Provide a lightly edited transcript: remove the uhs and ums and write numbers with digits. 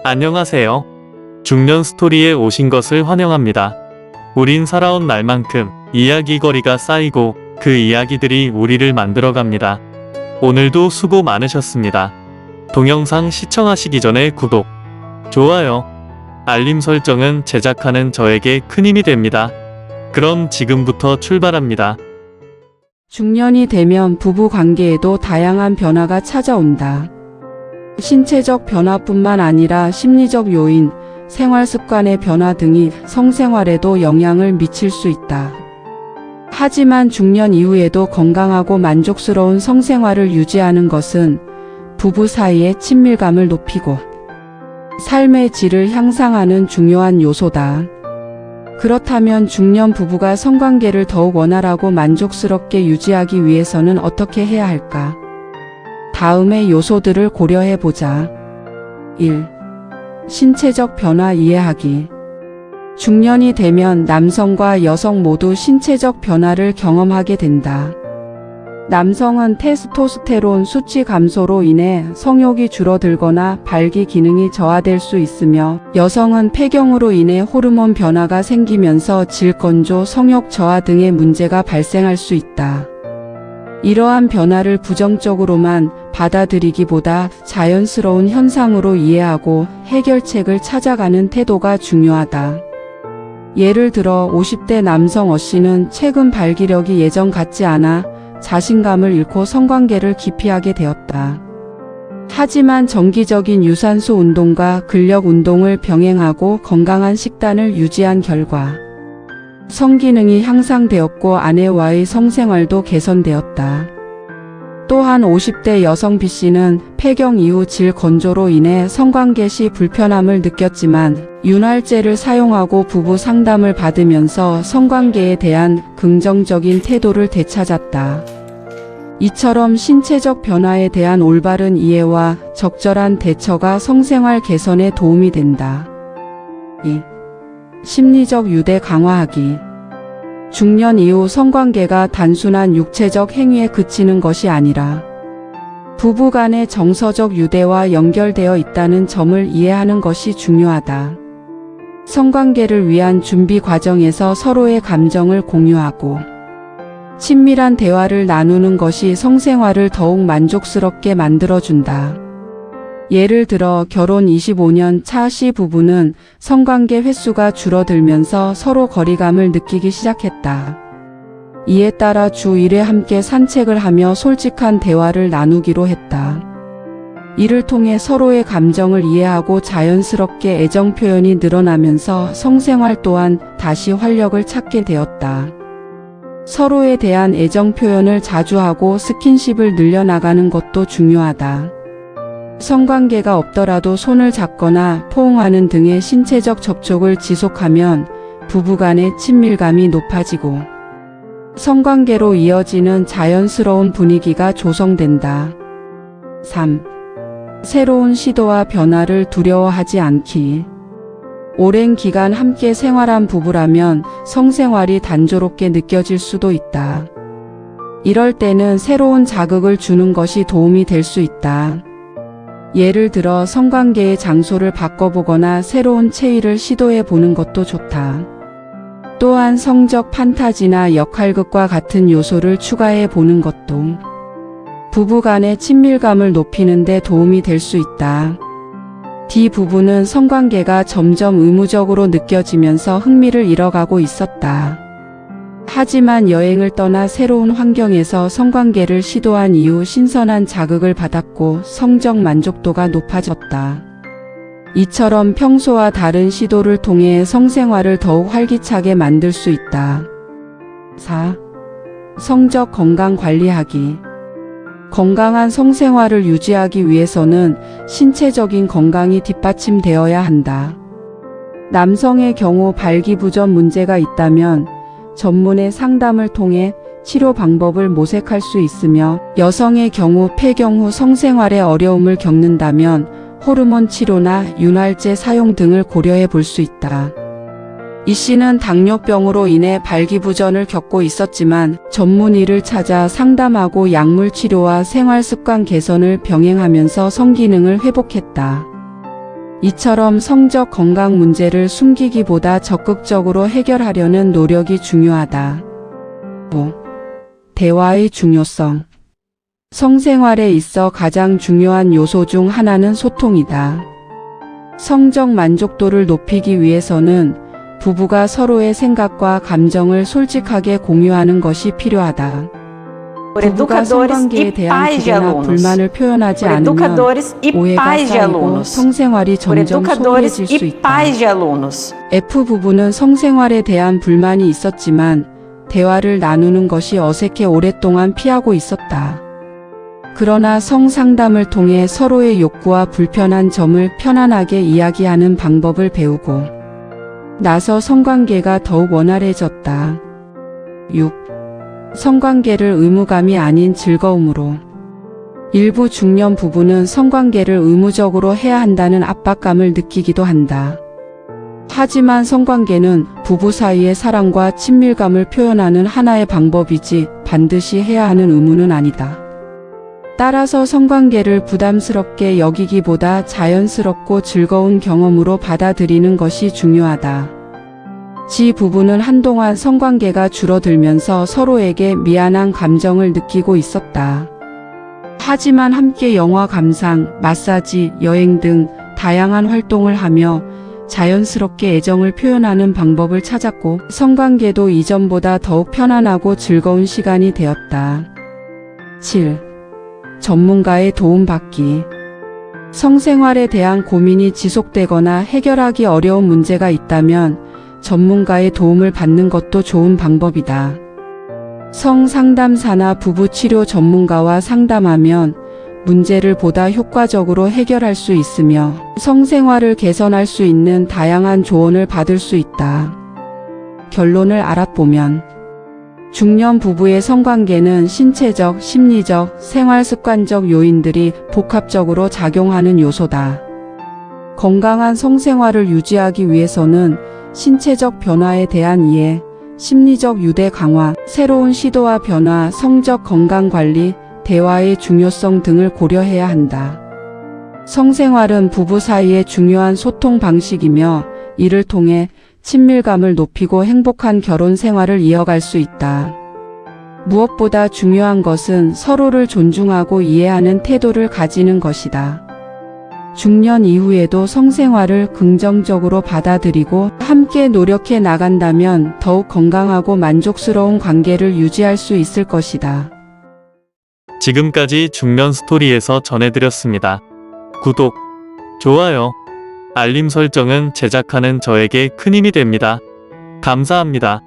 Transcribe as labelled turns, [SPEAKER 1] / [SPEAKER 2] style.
[SPEAKER 1] 안녕하세요. 중년 스토리에 오신 것을 환영합니다. 우린 살아온 날만큼 이야기거리가 쌓이고 그 이야기들이 우리를 만들어갑니다. 오늘도 수고 많으셨습니다. 동영상 시청하시기 전에 구독, 좋아요, 알림 설정은 제작하는 저에게 큰 힘이 됩니다. 그럼 지금부터 출발합니다.
[SPEAKER 2] 중년이 되면 부부 관계에도 다양한 변화가 찾아온다. 신체적 변화뿐만 아니라 심리적 요인, 생활 습관의 변화 등이 성생활에도 영향을 미칠 수 있다. 하지만 중년 이후에도 건강하고 만족스러운 성생활을 유지하는 것은 부부 사이의 친밀감을 높이고 삶의 질을 향상하는 중요한 요소다. 그렇다면 중년 부부가 성관계를 더욱 원활하고 만족스럽게 유지하기 위해서는 어떻게 해야 할까? 다음의 요소들을 고려해 보자. 1. 신체적 변화 이해하기. 중년이 되면 남성과 여성 모두 신체적 변화를 경험하게 된다. 남성은 테스토스테론 수치 감소로 인해 성욕이 줄어들거나 발기 기능이 저하될 수 있으며, 여성은 폐경으로 인해 호르몬 변화가 생기면서 질건조, 성욕 저하 등의 문제가 발생할 수 있다. 이러한 변화를 부정적으로만 받아들이기보다 자연스러운 현상으로 이해하고 해결책을 찾아가는 태도가 중요하다. 예를 들어 50대 남성 어씨는 최근 발기력이 예전 같지 않아 자신감을 잃고 성관계를 기피하게 되었다. 하지만 정기적인 유산소 운동과 근력 운동을 병행하고 건강한 식단을 유지한 결과 성기능이 향상되었고 아내와의 성생활도 개선되었다. 또한 50대 여성 B씨는 폐경 이후 질 건조로 인해 성관계 시 불편함을 느꼈지만 윤활제를 사용하고 부부 상담을 받으면서 성관계에 대한 긍정적인 태도를 되찾았다. 이처럼 신체적 변화에 대한 올바른 이해와 적절한 대처가 성생활 개선에 도움이 된다. 2. 심리적 유대 강화하기. 중년 이후 성관계가 단순한 육체적 행위에 그치는 것이 아니라 부부 간의 정서적 유대와 연결되어 있다는 점을 이해하는 것이 중요하다. 성관계를 위한 준비 과정에서 서로의 감정을 공유하고 친밀한 대화를 나누는 것이 성생활을 더욱 만족스럽게 만들어준다. 예를 들어 결혼 25년 차 C 부부는 성관계 횟수가 줄어들면서 서로 거리감을 느끼기 시작했다. 이에 따라 주 1회 함께 산책을 하며 솔직한 대화를 나누기로 했다. 이를 통해 서로의 감정을 이해하고 자연스럽게 애정 표현이 늘어나면서 성생활 또한 다시 활력을 찾게 되었다. 서로에 대한 애정 표현을 자주 하고 스킨십을 늘려나가는 것도 중요하다. 성관계가 없더라도 손을 잡거나 포옹하는 등의 신체적 접촉을 지속하면 부부간의 친밀감이 높아지고 성관계로 이어지는 자연스러운 분위기가 조성된다. 3. 새로운 시도와 변화를 두려워하지 않기. 오랜 기간 함께 생활한 부부라면 성생활이 단조롭게 느껴질 수도 있다. 이럴 때는 새로운 자극을 주는 것이 도움이 될 수 있다. 예를 들어 성관계의 장소를 바꿔보거나 새로운 체위를 시도해 보는 것도 좋다. 또한 성적 판타지나 역할극과 같은 요소를 추가해 보는 것도 부부 간의 친밀감을 높이는 데 도움이 될 수 있다. D 부부는 성관계가 점점 의무적으로 느껴지면서 흥미를 잃어가고 있었다. 하지만 여행을 떠나 새로운 환경에서 성관계를 시도한 이후 신선한 자극을 받았고 성적 만족도가 높아졌다. 이처럼 평소와 다른 시도를 통해 성생활을 더욱 활기차게 만들 수 있다. 4. 성적 건강 관리하기. 건강한 성생활을 유지하기 위해서는 신체적인 건강이 뒷받침되어야 한다. 남성의 경우 발기부전 문제가 있다면 전문의 상담을 통해 치료 방법을 모색할 수 있으며, 여성의 경우 폐경 후 성생활에 어려움을 겪는다면 호르몬 치료나 윤활제 사용 등을 고려해 볼 수 있다. 이 씨는 당뇨병으로 인해 발기부전을 겪고 있었지만 전문의를 찾아 상담하고 약물 치료와 생활 습관 개선을 병행하면서 성기능을 회복했다. 이처럼 성적 건강 문제를 숨기기보다 적극적으로 해결하려는 노력이 중요하다. 5. 대화의 중요성. 성생활에 있어 가장 중요한 요소 중 하나는 소통이다. 성적 만족도를 높이기 위해서는 부부가 서로의 생각과 감정을 솔직하게 공유하는 것이 필요하다. 부부가 성관계에 대한 기대나 불만을 표현하지 않으면 오해가 쌓이고 성생활이 점점 소홀해질 수 있다. F부부는 성생활에 대한 불만이 있었지만 대화를 나누는 것이 어색해 오랫동안 피하고 있었다. 그러나 성상담을 통해 서로의 욕구와 불편한 점을 편안하게 이야기하는 방법을 배우고 나서 성관계가 더욱 원활해졌다. 6. 성관계를 의무감이 아닌 즐거움으로. 일부 중년 부부는 성관계를 의무적으로 해야 한다는 압박감을 느끼기도 한다. 하지만 성관계는 부부 사이의 사랑과 친밀감을 표현하는 하나의 방법이지 반드시 해야 하는 의무는 아니다. 따라서 성관계를 부담스럽게 여기기보다 자연스럽고 즐거운 경험으로 받아들이는 것이 중요하다. 지 부부는 한동안 성관계가 줄어들면서 서로에게 미안한 감정을 느끼고 있었다. 하지만 함께 영화 감상, 마사지, 여행 등 다양한 활동을 하며 자연스럽게 애정을 표현하는 방법을 찾았고 성관계도 이전보다 더욱 편안하고 즐거운 시간이 되었다. 7. 전문가의 도움받기. 성생활에 대한 고민이 지속되거나 해결하기 어려운 문제가 있다면 전문가의 도움을 받는 것도 좋은 방법이다. 성상담사나 부부치료 전문가와 상담하면 문제를 보다 효과적으로 해결할 수 있으며 성생활을 개선할 수 있는 다양한 조언을 받을 수 있다. 결론을 알아보면 중년 부부의 성관계는 신체적, 심리적, 생활습관적 요인들이 복합적으로 작용하는 요소다. 건강한 성생활을 유지하기 위해서는 신체적 변화에 대한 이해, 심리적 유대 강화, 새로운 시도와 변화, 성적 건강 관리, 대화의 중요성 등을 고려해야 한다. 성생활은 부부 사이의 중요한 소통 방식이며 이를 통해 친밀감을 높이고 행복한 결혼 생활을 이어갈 수 있다. 무엇보다 중요한 것은 서로를 존중하고 이해하는 태도를 가지는 것이다. 중년 이후에도 성생활을 긍정적으로 받아들이고 함께 노력해 나간다면 더욱 건강하고 만족스러운 관계를 유지할 수 있을 것이다.
[SPEAKER 1] 지금까지 중년 스토리에서 전해드렸습니다. 구독, 좋아요, 알림 설정은 제작하는 저에게 큰 힘이 됩니다. 감사합니다.